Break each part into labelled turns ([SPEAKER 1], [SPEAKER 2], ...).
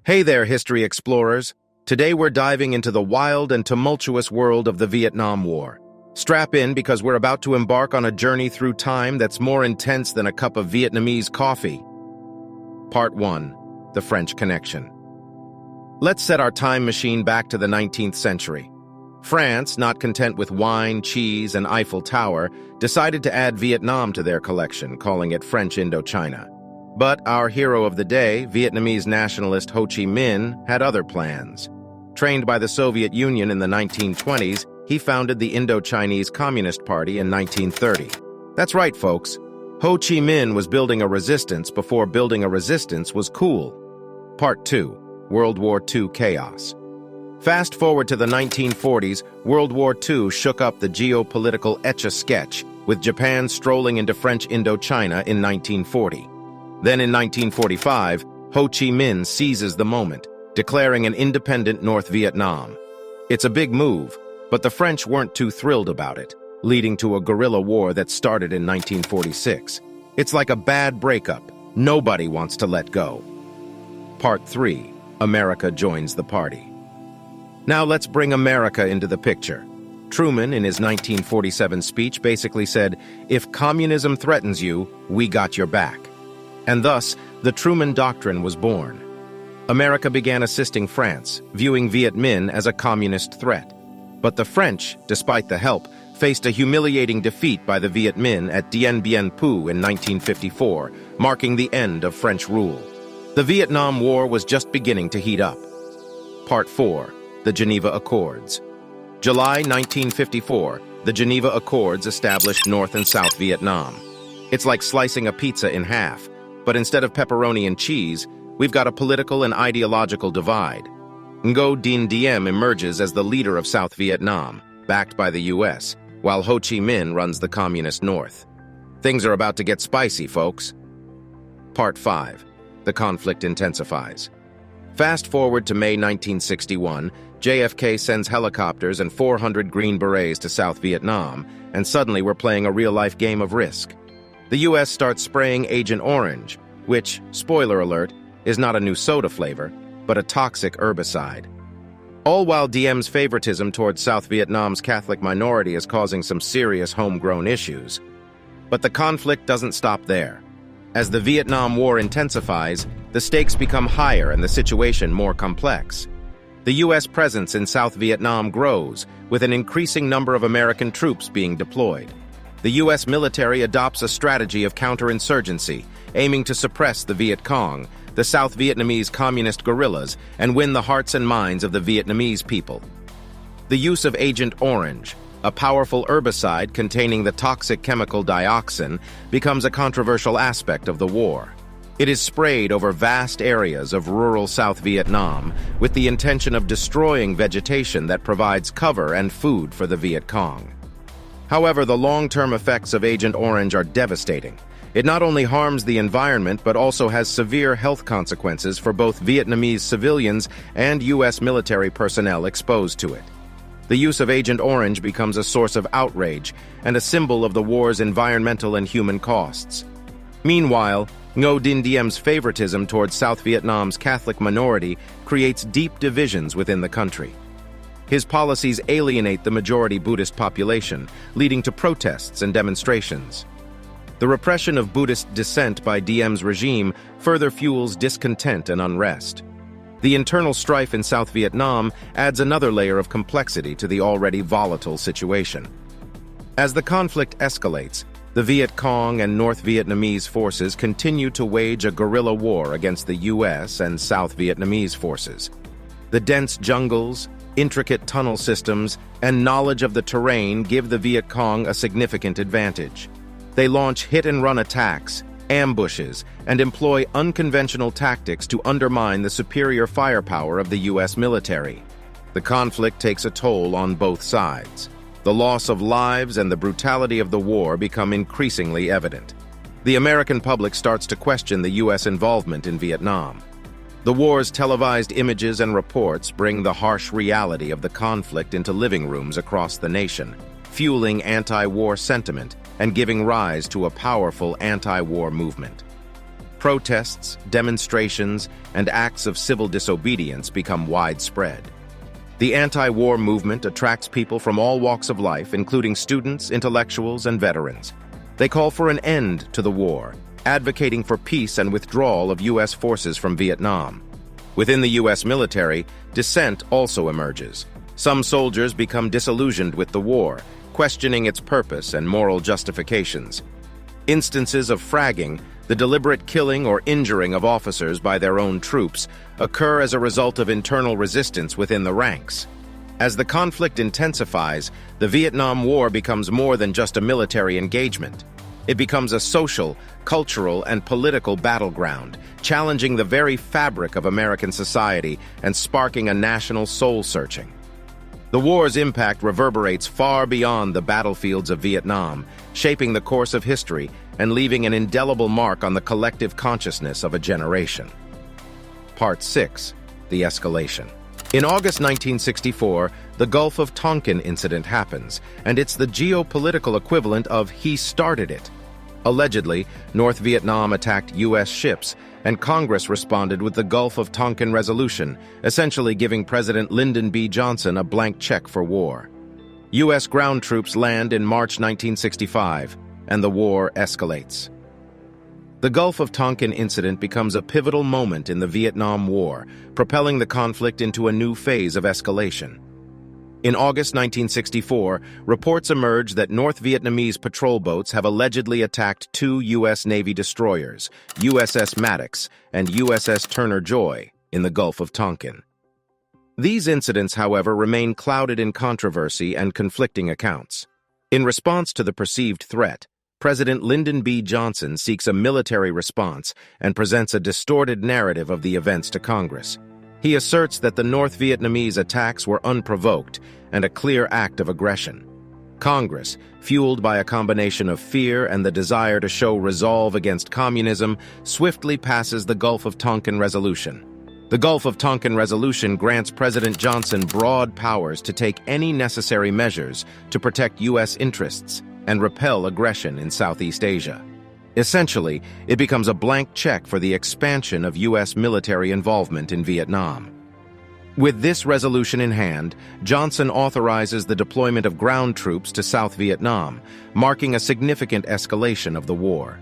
[SPEAKER 1] Hey there, history explorers. Today we're diving into the wild and tumultuous world of the Vietnam War. Strap in because we're about to embark on a journey through time that's more intense than a cup of Vietnamese coffee. Part 1. The French Connection. Let's set our time machine back to the 19th century. France, not content with wine, cheese, and Eiffel Tower, decided to add Vietnam to their collection, calling it French Indochina. But our hero of the day, Vietnamese nationalist Ho Chi Minh, had other plans. Trained by the Soviet Union in the 1920s, he founded the Indo-Chinese Communist Party in 1930. That's right, folks. Ho Chi Minh was building a resistance before building a resistance was cool. Part 2. World War II Chaos. Fast forward to the 1940s, World War II shook up the geopolitical Etch-a-Sketch, with Japan strolling into French Indochina in 1940. Then in 1945, Ho Chi Minh seizes the moment, declaring an independent North Vietnam. It's a big move, but the French weren't too thrilled about it, leading to a guerrilla war that started in 1946. It's like a bad breakup. Nobody wants to let go. Part 3. America joins the party. Now let's bring America into the picture. Truman, in his 1947 speech, basically said, "If communism threatens you, we got your back." And thus, the Truman Doctrine was born. America began assisting France, viewing Viet Minh as a communist threat. But the French, despite the help, faced a humiliating defeat by the Viet Minh at Dien Bien Phu in 1954, marking the end of French rule. The Vietnam War was just beginning to heat up. Part 4. The Geneva Accords. July 1954, the Geneva Accords established North and South Vietnam. It's like slicing a pizza in half. But instead of pepperoni and cheese, we've got a political and ideological divide. Ngo Dinh Diem emerges as the leader of South Vietnam, backed by the U.S., while Ho Chi Minh runs the communist North. Things are about to get spicy, folks. Part 5. The conflict intensifies. Fast forward to May 1961, JFK sends helicopters and 400 Green Berets to South Vietnam, and suddenly we're playing a real-life game of Risk. The U.S. starts spraying Agent Orange, which, spoiler alert, is not a new soda flavor, but a toxic herbicide. All while Diem's favoritism towards South Vietnam's Catholic minority is causing some serious homegrown issues. But the conflict doesn't stop there. As the Vietnam War intensifies, the stakes become higher and the situation more complex. The U.S. presence in South Vietnam grows, with an increasing number of American troops being deployed. The U.S. military adopts a strategy of counterinsurgency, aiming to suppress the Viet Cong, the South Vietnamese communist guerrillas, and win the hearts and minds of the Vietnamese people. The use of Agent Orange, a powerful herbicide containing the toxic chemical dioxin, becomes a controversial aspect of the war. It is sprayed over vast areas of rural South Vietnam with the intention of destroying vegetation that provides cover and food for the Viet Cong. However, the long-term effects of Agent Orange are devastating. It not only harms the environment but also has severe health consequences for both Vietnamese civilians and U.S. military personnel exposed to it. The use of Agent Orange becomes a source of outrage and a symbol of the war's environmental and human costs. Meanwhile, Ngo Dinh Diem's favoritism towards South Vietnam's Catholic minority creates deep divisions within the country. His policies alienate the majority Buddhist population, leading to protests and demonstrations. The repression of Buddhist dissent by Diem's regime further fuels discontent and unrest. The internal strife in South Vietnam adds another layer of complexity to the already volatile situation. As the conflict escalates, the Viet Cong and North Vietnamese forces continue to wage a guerrilla war against the U.S. and South Vietnamese forces. The dense jungles, intricate tunnel systems, and knowledge of the terrain give the Viet Cong a significant advantage. They launch hit-and-run attacks, ambushes, and employ unconventional tactics to undermine the superior firepower of the U.S. military. The conflict takes a toll on both sides. The loss of lives and the brutality of the war become increasingly evident. The American public starts to question the U.S. involvement in Vietnam. The war's televised images and reports bring the harsh reality of the conflict into living rooms across the nation, fueling anti-war sentiment and giving rise to a powerful anti-war movement. Protests, demonstrations, and acts of civil disobedience become widespread. The anti-war movement attracts people from all walks of life, including students, intellectuals, and veterans. They call for an end to the war, advocating for peace and withdrawal of U.S. forces from Vietnam. Within the U.S. military, dissent also emerges. Some soldiers become disillusioned with the war, questioning its purpose and moral justifications. Instances of fragging, the deliberate killing or injuring of officers by their own troops, occur as a result of internal resistance within the ranks. As the conflict intensifies, the Vietnam War becomes more than just a military engagement. It becomes a social, cultural, and political battleground, challenging the very fabric of American society and sparking a national soul-searching. The war's impact reverberates far beyond the battlefields of Vietnam, shaping the course of history and leaving an indelible mark on the collective consciousness of a generation. Part 6. The Escalation. In August 1964, the Gulf of Tonkin incident happens, and it's the geopolitical equivalent of "he started it." Allegedly, North Vietnam attacked U.S. ships, and Congress responded with the Gulf of Tonkin Resolution, essentially giving President Lyndon B. Johnson a blank check for war. U.S. ground troops land in March 1965, and the war escalates. The Gulf of Tonkin incident becomes a pivotal moment in the Vietnam War, propelling the conflict into a new phase of escalation. In August 1964, reports emerge that North Vietnamese patrol boats have allegedly attacked two U.S. Navy destroyers, USS Maddox and USS Turner Joy, in the Gulf of Tonkin. These incidents, however, remain clouded in controversy and conflicting accounts. In response to the perceived threat, President Lyndon B. Johnson seeks a military response and presents a distorted narrative of the events to Congress. He asserts that the North Vietnamese attacks were unprovoked and a clear act of aggression. Congress, fueled by a combination of fear and the desire to show resolve against communism, swiftly passes the Gulf of Tonkin Resolution. The Gulf of Tonkin Resolution grants President Johnson broad powers to take any necessary measures to protect U.S. interests and repel aggression in Southeast Asia. Essentially, it becomes a blank check for the expansion of U.S. military involvement in Vietnam. With this resolution in hand, Johnson authorizes the deployment of ground troops to South Vietnam, marking a significant escalation of the war.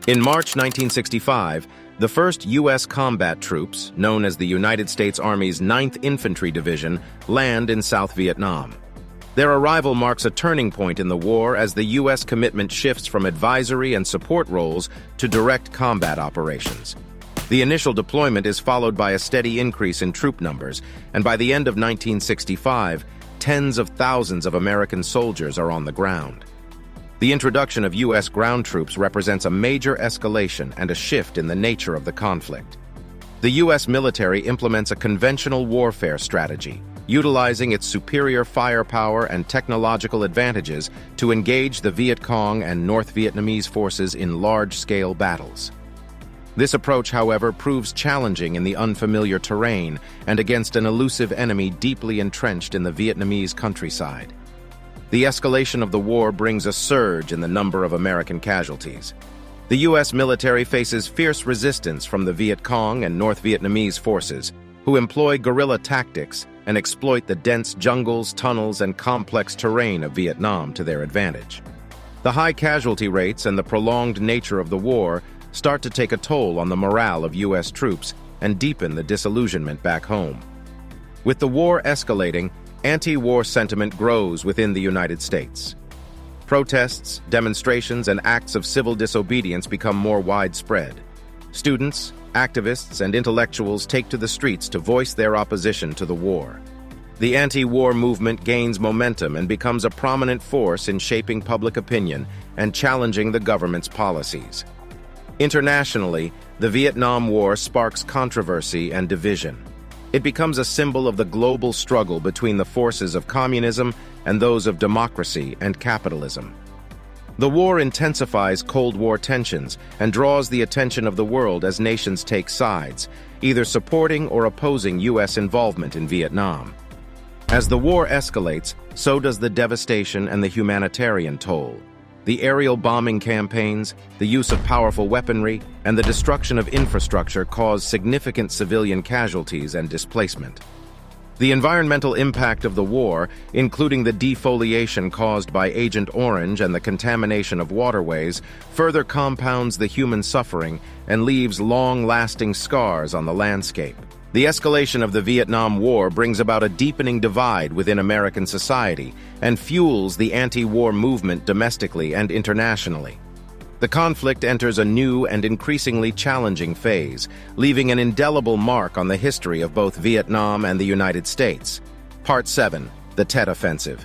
[SPEAKER 1] In March 1965, the first U.S. combat troops, known as the United States Army's 9th Infantry Division, land in South Vietnam. Their arrival marks a turning point in the war as the U.S. commitment shifts from advisory and support roles to direct combat operations. The initial deployment is followed by a steady increase in troop numbers, and by the end of 1965, tens of thousands of American soldiers are on the ground. The introduction of U.S. ground troops represents a major escalation and a shift in the nature of the conflict. The U.S. military implements a conventional warfare strategy, utilizing its superior firepower and technological advantages to engage the Viet Cong and North Vietnamese forces in large-scale battles. This approach, however, proves challenging in the unfamiliar terrain and against an elusive enemy deeply entrenched in the Vietnamese countryside. The escalation of the war brings a surge in the number of American casualties. The U.S. military faces fierce resistance from the Viet Cong and North Vietnamese forces, who employ guerrilla tactics and exploit the dense jungles, tunnels, and complex terrain of Vietnam to their advantage. The high casualty rates and the prolonged nature of the war start to take a toll on the morale of U.S. troops and deepen the disillusionment back home. With the war escalating, anti-war sentiment grows within the United States. Protests, demonstrations, and acts of civil disobedience become more widespread. Students, activists, and intellectuals take to the streets to voice their opposition to the war. The anti-war movement gains momentum and becomes a prominent force in shaping public opinion and challenging the government's policies. Internationally, the Vietnam War sparks controversy and division. It becomes a symbol of the global struggle between the forces of communism and those of democracy and capitalism. The war intensifies Cold War tensions and draws the attention of the world as nations take sides, either supporting or opposing U.S. involvement in Vietnam. As the war escalates, so does the devastation and the humanitarian toll. The aerial bombing campaigns, the use of powerful weaponry, and the destruction of infrastructure caused significant civilian casualties and displacement. The environmental impact of the war, including the defoliation caused by Agent Orange and the contamination of waterways, further compounds the human suffering and leaves long-lasting scars on the landscape. The escalation of the Vietnam War brings about a deepening divide within American society and fuels the anti-war movement domestically and internationally. The conflict enters a new and increasingly challenging phase, leaving an indelible mark on the history of both Vietnam and the United States. Part 7. The Tet Offensive.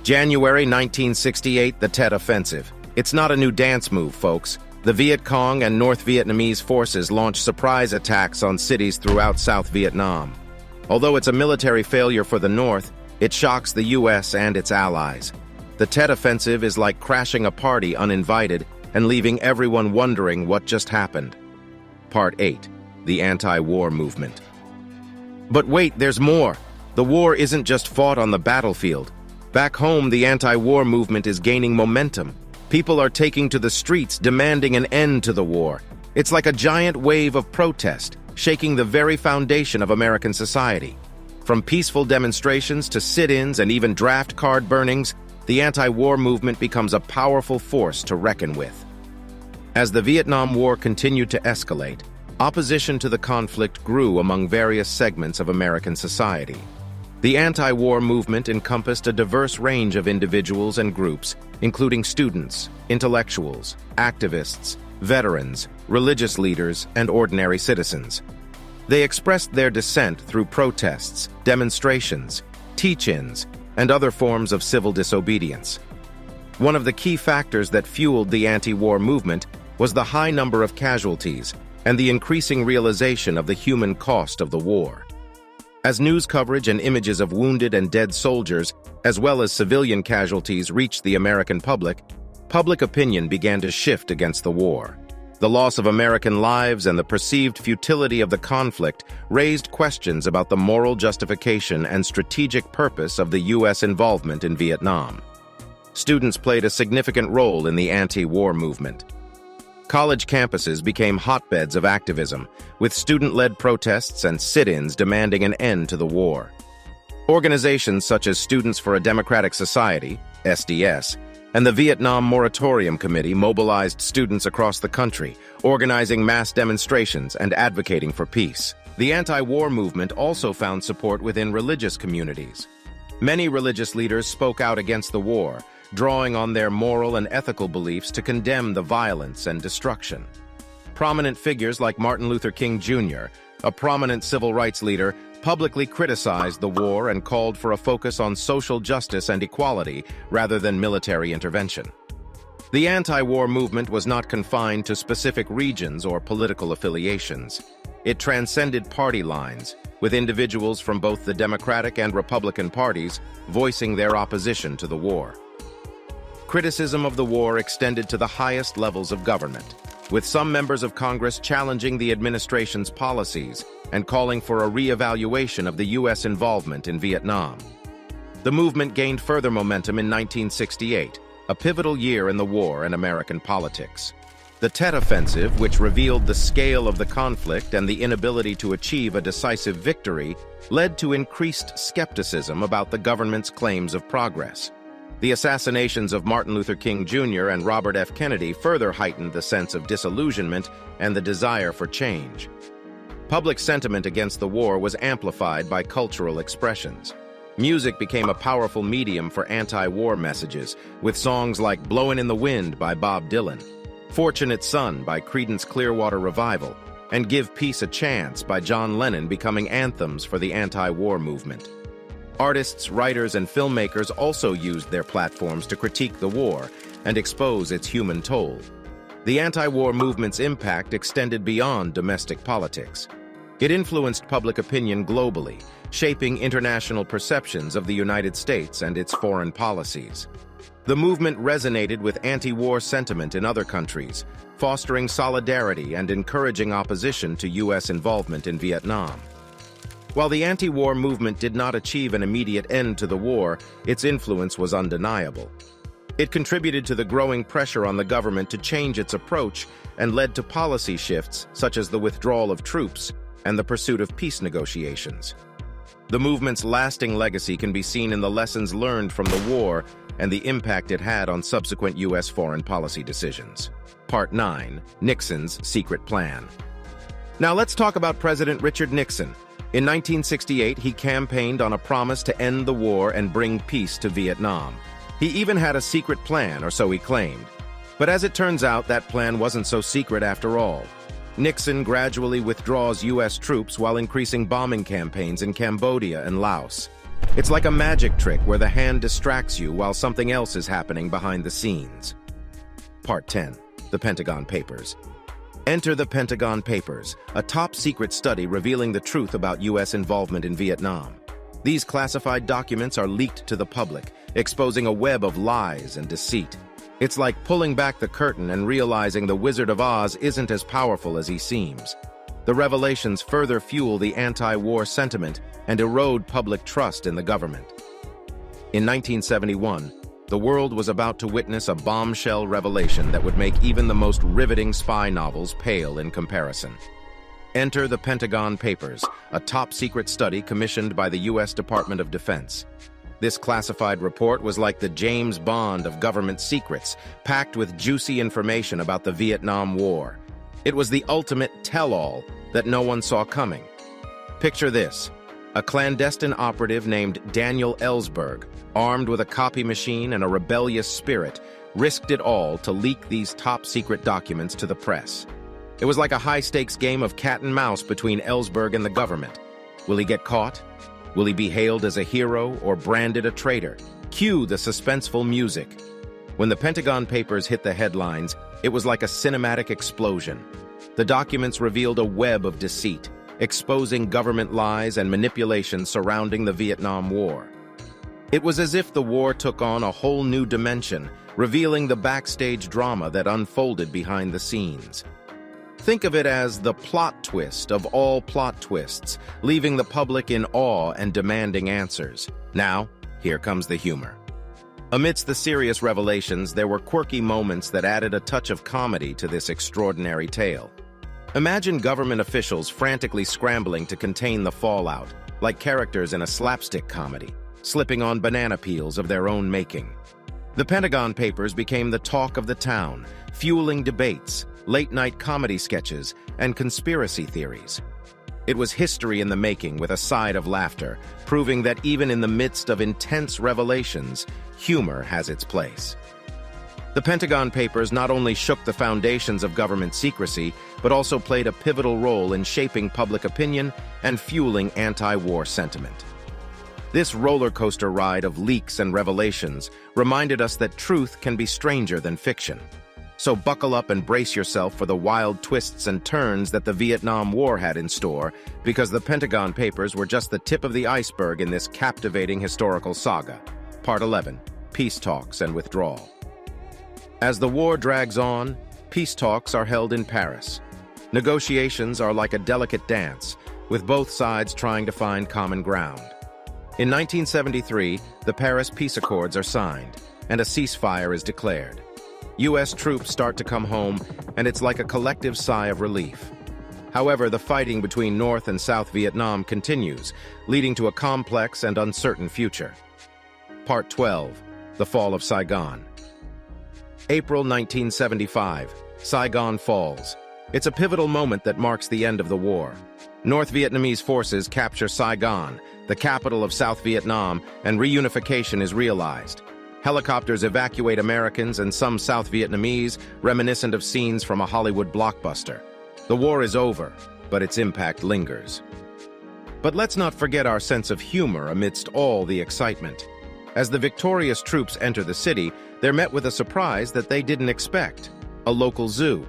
[SPEAKER 1] January 1968, the Tet Offensive. It's not a new dance move, folks. The Viet Cong and North Vietnamese forces launched surprise attacks on cities throughout South Vietnam. Although it's a military failure for the North, it shocks the U.S. and its allies. The Tet Offensive is like crashing a party uninvited and leaving everyone wondering what just happened. Part 8. The Anti-War Movement. But wait, there's more. The war isn't just fought on the battlefield. Back home, the anti-war movement is gaining momentum. People are taking to the streets demanding an end to the war. It's like a giant wave of protest, shaking the very foundation of American society. From peaceful demonstrations to sit-ins and even draft card burnings, the anti-war movement becomes a powerful force to reckon with. As the Vietnam War continued to escalate, opposition to the conflict grew among various segments of American society. The anti-war movement encompassed a diverse range of individuals and groups, including students, intellectuals, activists, veterans, religious leaders, and ordinary citizens. They expressed their dissent through protests, demonstrations, teach-ins, and other forms of civil disobedience. One of the key factors that fueled the anti-war movement was the high number of casualties and the increasing realization of the human cost of the war. As news coverage and images of wounded and dead soldiers, as well as civilian casualties, reached the American public, public opinion began to shift against the war. The loss of American lives and the perceived futility of the conflict raised questions about the moral justification and strategic purpose of the U.S. involvement in Vietnam. Students played a significant role in the anti-war movement. College campuses became hotbeds of activism, with student-led protests and sit-ins demanding an end to the war. Organizations such as Students for a Democratic Society, SDS, and the Vietnam Moratorium Committee mobilized students across the country, organizing mass demonstrations and advocating for peace. The anti-war movement also found support within religious communities. Many religious leaders spoke out against the war, drawing on their moral and ethical beliefs to condemn the violence and destruction. Prominent figures like Martin Luther King Jr., a prominent civil rights leader, publicly criticized the war and called for a focus on social justice and equality rather than military intervention. The anti-war movement was not confined to specific regions or political affiliations. It transcended party lines, with individuals from both the Democratic and Republican parties voicing their opposition to the war. Criticism of the war extended to the highest levels of government, with some members of Congress challenging the administration's policies and calling for a re-evaluation of the U.S. involvement in Vietnam. The movement gained further momentum in 1968, a pivotal year in the war and American politics. The Tet Offensive, which revealed the scale of the conflict and the inability to achieve a decisive victory, led to increased skepticism about the government's claims of progress. The assassinations of Martin Luther King Jr. and Robert F. Kennedy further heightened the sense of disillusionment and the desire for change. Public sentiment against the war was amplified by cultural expressions. Music became a powerful medium for anti-war messages, with songs like "Blowin' in the Wind" by Bob Dylan, "Fortunate Son" by Creedence Clearwater Revival, and "Give Peace a Chance" by John Lennon becoming anthems for the anti-war movement. Artists, writers, and filmmakers also used their platforms to critique the war and expose its human toll. The anti-war movement's impact extended beyond domestic politics. It influenced public opinion globally, shaping international perceptions of the United States and its foreign policies. The movement resonated with anti-war sentiment in other countries, fostering solidarity and encouraging opposition to U.S. involvement in Vietnam. While the anti-war movement did not achieve an immediate end to the war, its influence was undeniable. It contributed to the growing pressure on the government to change its approach and led to policy shifts such as the withdrawal of troops and the pursuit of peace negotiations. The movement's lasting legacy can be seen in the lessons learned from the war and the impact it had on subsequent U.S. foreign policy decisions. Part 9. Nixon's Secret Plan. Now let's talk about President Richard Nixon. In 1968, he campaigned on a promise to end the war and bring peace to Vietnam. He even had a secret plan, or so he claimed. But as it turns out, that plan wasn't so secret after all. Nixon gradually withdraws U.S. troops while increasing bombing campaigns in Cambodia and Laos. It's like a magic trick where the hand distracts you while something else is happening behind the scenes. Part 10. The Pentagon Papers. Enter the Pentagon Papers, a top-secret study revealing the truth about U.S. involvement in Vietnam. These classified documents are leaked to the public, exposing a web of lies and deceit. It's like pulling back the curtain and realizing the Wizard of Oz isn't as powerful as he seems. The revelations further fuel the anti-war sentiment and erode public trust in the government. In 1971, the world was about to witness a bombshell revelation that would make even the most riveting spy novels pale in comparison. Enter the Pentagon Papers, a top-secret study commissioned by the U.S. Department of Defense. This classified report was like the James Bond of government secrets, packed with juicy information about the Vietnam War. It was the ultimate tell-all that no one saw coming. Picture this: a clandestine operative named Daniel Ellsberg, armed with a copy machine and a rebellious spirit, risked it all to leak these top-secret documents to the press. It was like a high-stakes game of cat and mouse between Ellsberg and the government. Will he get caught? Will he be hailed as a hero or branded a traitor? Cue the suspenseful music. When the Pentagon Papers hit the headlines, it was like a cinematic explosion. The documents revealed a web of deceit, exposing government lies and manipulation surrounding the Vietnam War. It was as if the war took on a whole new dimension, revealing the backstage drama that unfolded behind the scenes. Think of it as the plot twist of all plot twists, leaving the public in awe and demanding answers. Now, here comes the humor. Amidst the serious revelations, there were quirky moments that added a touch of comedy to this extraordinary tale. Imagine government officials frantically scrambling to contain the fallout, like characters in a slapstick comedy, slipping on banana peels of their own making. The Pentagon Papers became the talk of the town, fueling debates, late-night comedy sketches, and conspiracy theories. It was history in the making with a side of laughter, proving that even in the midst of intense revelations, humor has its place. The Pentagon Papers not only shook the foundations of government secrecy, but also played a pivotal role in shaping public opinion and fueling anti-war sentiment. This roller coaster ride of leaks and revelations reminded us that truth can be stranger than fiction. So buckle up and brace yourself for the wild twists and turns that the Vietnam War had in store, because the Pentagon Papers were just the tip of the iceberg in this captivating historical saga. Part 11. Peace Talks and Withdrawal. As the war drags on, peace talks are held in Paris. Negotiations are like a delicate dance, with both sides trying to find common ground. In 1973, the Paris Peace Accords are signed, and a ceasefire is declared. U.S. troops start to come home, and it's like a collective sigh of relief. However, the fighting between North and South Vietnam continues, leading to a complex and uncertain future. Part 12. The Fall of Saigon. April 1975. Saigon falls. It's a pivotal moment that marks the end of the war. North Vietnamese forces capture Saigon, the capital of South Vietnam, and reunification is realized. Helicopters evacuate Americans and some South Vietnamese, reminiscent of scenes from a Hollywood blockbuster. The war is over, but its impact lingers. But let's not forget our sense of humor amidst all the excitement. As the victorious troops enter the city, they're met with a surprise that they didn't expect: a local zoo.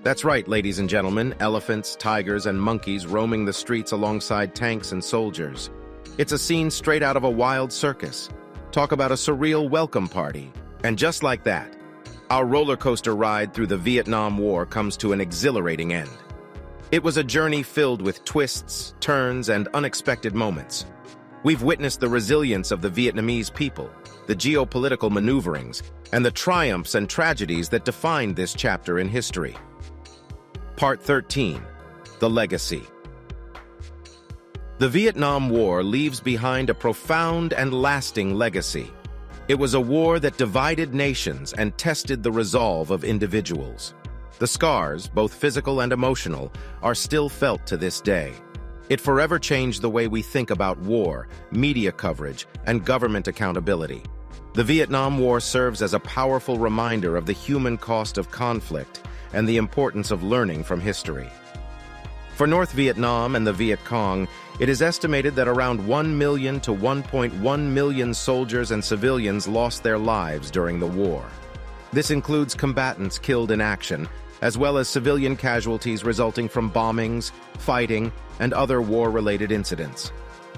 [SPEAKER 1] That's right, ladies and gentlemen, elephants, tigers, and monkeys roaming the streets alongside tanks and soldiers. It's a scene straight out of a wild circus. Talk about a surreal welcome party. And just like that, our roller coaster ride through the Vietnam War comes to an exhilarating end. It was a journey filled with twists, turns, and unexpected moments. We've witnessed the resilience of the Vietnamese people, the geopolitical maneuverings, and the triumphs and tragedies that defined this chapter in history. Part 13. The Legacy. The Vietnam War leaves behind a profound and lasting legacy. It was a war that divided nations and tested the resolve of individuals. The scars, both physical and emotional, are still felt to this day. It forever changed the way we think about war, media coverage, and government accountability. The Vietnam War serves as a powerful reminder of the human cost of conflict and the importance of learning from history. For North Vietnam and the Viet Cong, it is estimated that around 1 million to 1.1 million soldiers and civilians lost their lives during the war. This includes combatants killed in action, as well as civilian casualties resulting from bombings, fighting, and other war-related incidents.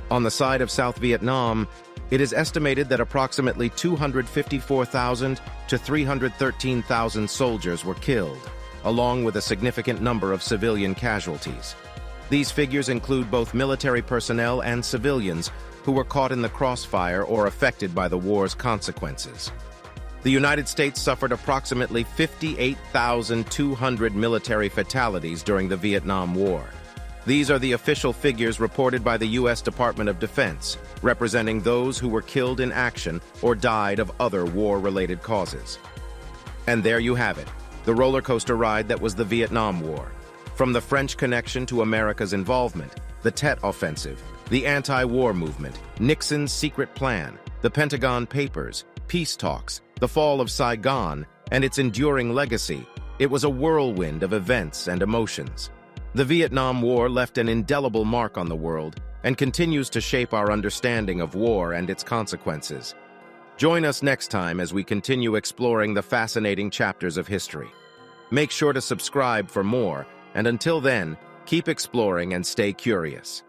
[SPEAKER 1] On the side of South Vietnam, it is estimated that approximately 254,000 to 313,000 soldiers were killed, along with a significant number of civilian casualties. These figures include both military personnel and civilians who were caught in the crossfire or affected by the war's consequences. The United States suffered approximately 58,200 military fatalities during the Vietnam War. These are the official figures reported by the U.S. Department of Defense, representing those who were killed in action or died of other war-related causes. And there you have it, the roller coaster ride that was the Vietnam War. From the French Connection to America's involvement, the Tet Offensive, the anti-war movement, Nixon's secret plan, the Pentagon Papers, peace talks, the fall of Saigon, and its enduring legacy, it was a whirlwind of events and emotions. The Vietnam War left an indelible mark on the world and continues to shape our understanding of war and its consequences. Join us next time as we continue exploring the fascinating chapters of history. Make sure to subscribe for more, and until then, keep exploring and stay curious.